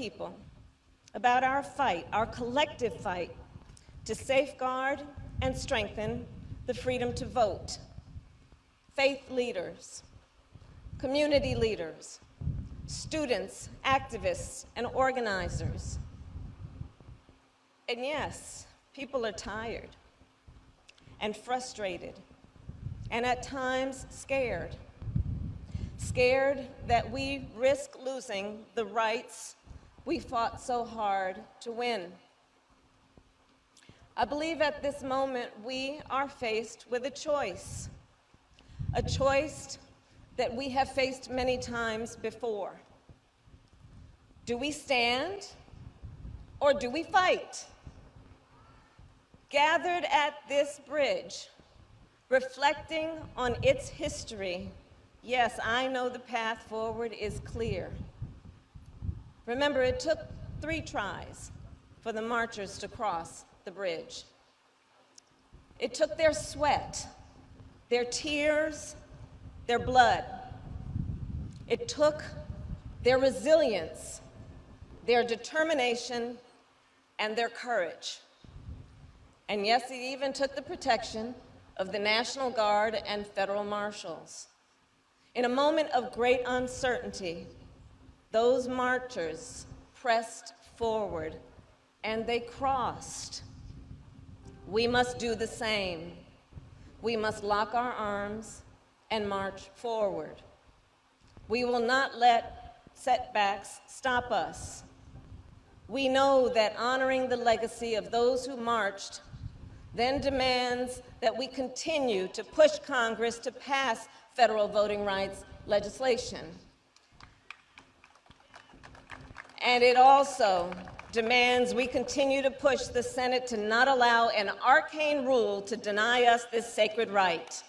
people about our fight, our collective fight, to safeguard and strengthen the freedom to vote. Faith leaders, community leaders, students, activists, and organizers. And yes, people are tired and frustrated, and at times scared. Scared that we risk losing the rights we fought so hard to win. I believe at this moment we are faced with a choice that we have faced many times before. Do we stand or do we fight? Gathered at this bridge, reflecting on its history, yes, I know the path forward is clear. Remember, it took 3 tries for the marchers to cross the bridge. It took their sweat, their tears, their blood. It took their resilience, their determination, and their courage. And yes, it even took the protection of the National Guard and federal marshals. In a moment of great uncertainty, those marchers pressed forward and they crossed. We must do the same. We must lock our arms and march forward. We will not let setbacks stop us. We know that honoring the legacy of those who marched then demands that we continue to push Congress to pass federal voting rights legislation. And it also demands we continue to push the Senate to not allow an arcane rule to deny us this sacred right.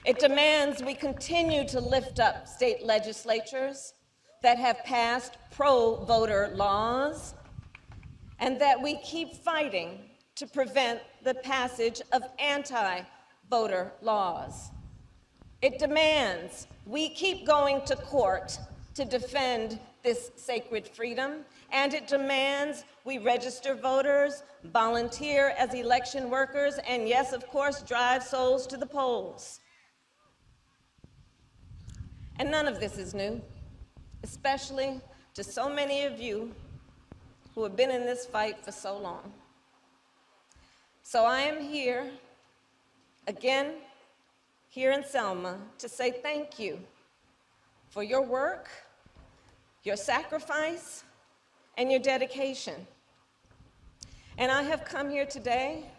It demands we continue to lift up state legislatures that have passed pro-voter laws, and that we keep fighting to prevent the passage of anti-voter laws. It demands we keep going to court to defend this sacred freedom, and it demands we register voters, volunteer as election workers, and yes, of course, drive souls to the polls. And none of this is new, especially to so many of you who have been in this fight for so long. So I am here, again, here in Selma, to say thank you for your work, your sacrifice, and your dedication. And I have come here today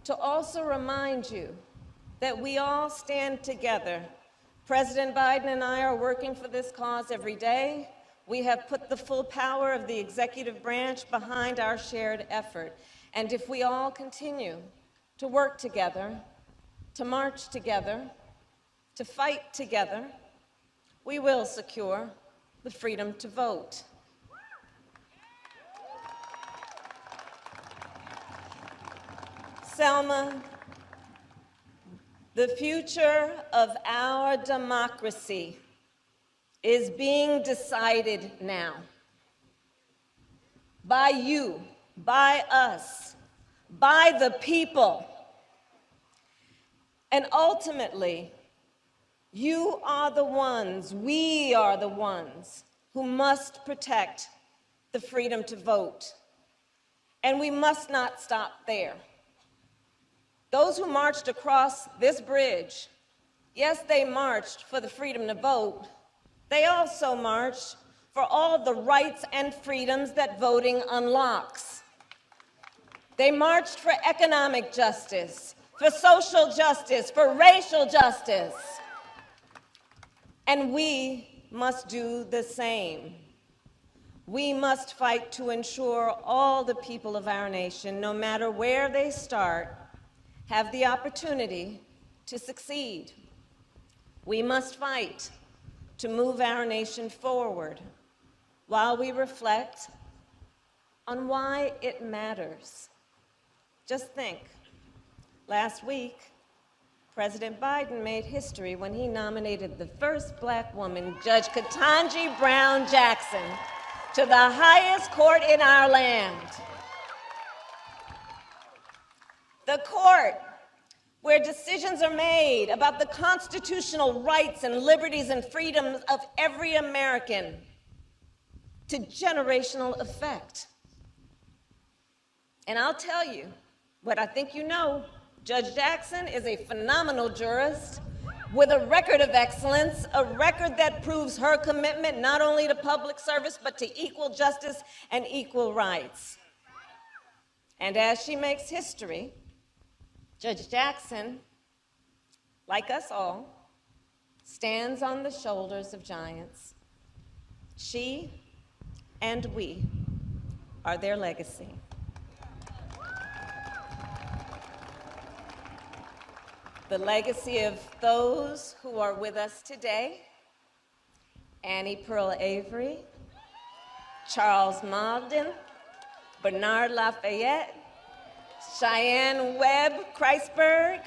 to also remind you that we all stand together. President Biden and I are working for this cause every day. We have put the full power of the executive branch behind our shared effort. And if we all continue to work together, to march together, to fight together, we will secure the freedom to vote. Selma, the future of our democracy is being decided now by you, by us, by the people. And ultimately, you are the ones, we are the ones who must protect the freedom to vote. And we must not stop there. Those who marched across this bridge, yes, they marched for the freedom to vote. They also marched for all the rights and freedoms that voting unlocks. They marched for economic justice, for social justice, for racial justice. And we must do the same. We must fight to ensure all the people of our nation, no matter where they start, have the opportunity to succeed. We must fight to move our nation forward while we reflect on why it matters. Just think, last week, President Biden made history when he nominated the first Black woman, Judge Ketanji Brown Jackson, to the highest court in our land. The court where decisions are made about the constitutional rights and liberties and freedoms of every American to generational effect. And I'll tell you what I think you know. Judge Jackson is a phenomenal jurist with a record of excellence, a record that proves her commitment not only to public service, but to equal justice and equal rights. And as she makes history, Judge Jackson, like us all, stands on the shoulders of giants. She and we are their legacy. The legacy of those who are with us today: Annie Pearl Avery, Charles Malden, Bernard Lafayette, Cheyenne Webb Kreisberg.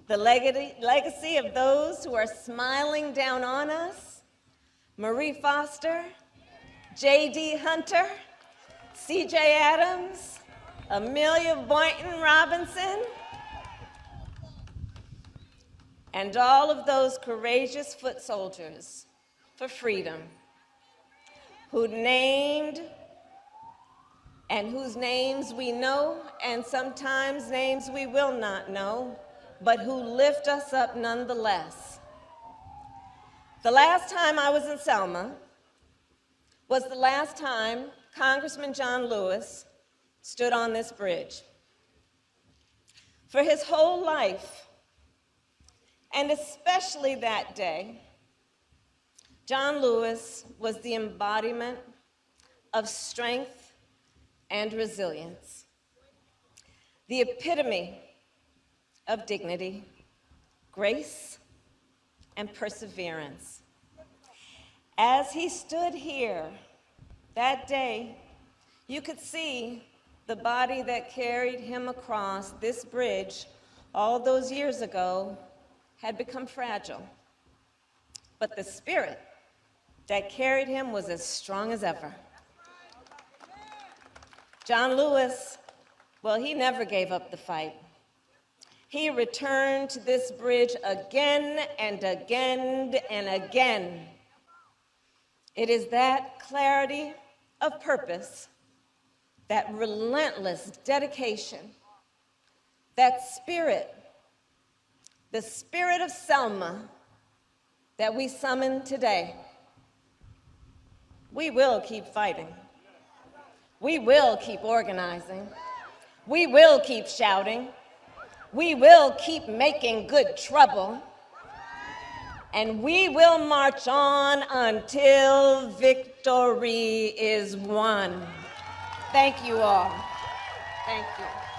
The legacy of those who are smiling down on us: Marie Foster, J.D. Hunter, C.J. Adams, Amelia Boynton Robinson, and all of those courageous foot soldiers for freedom who named and whose names we know and sometimes names we will not know, but who lift us up nonetheless. The last time I was in Selma was the last time Congressman John Lewis stood on this bridge. For his whole life, and especially that day, John Lewis was the embodiment of strength and resilience, the epitome of dignity, grace, and perseverance. As he stood here that day, you could see the body that carried him across this bridge all those years ago had become fragile, but the spirit that carried him was as strong as ever. John Lewis, well, he never gave up the fight. He returned to this bridge again and again and again. It is that clarity of purpose, that relentless dedication, that spirit, the spirit of Selma that we summon today. We will keep fighting. We will keep organizing. We will keep shouting. We will keep making good trouble. And we will march on until victory is won. Thank you all. Thank you.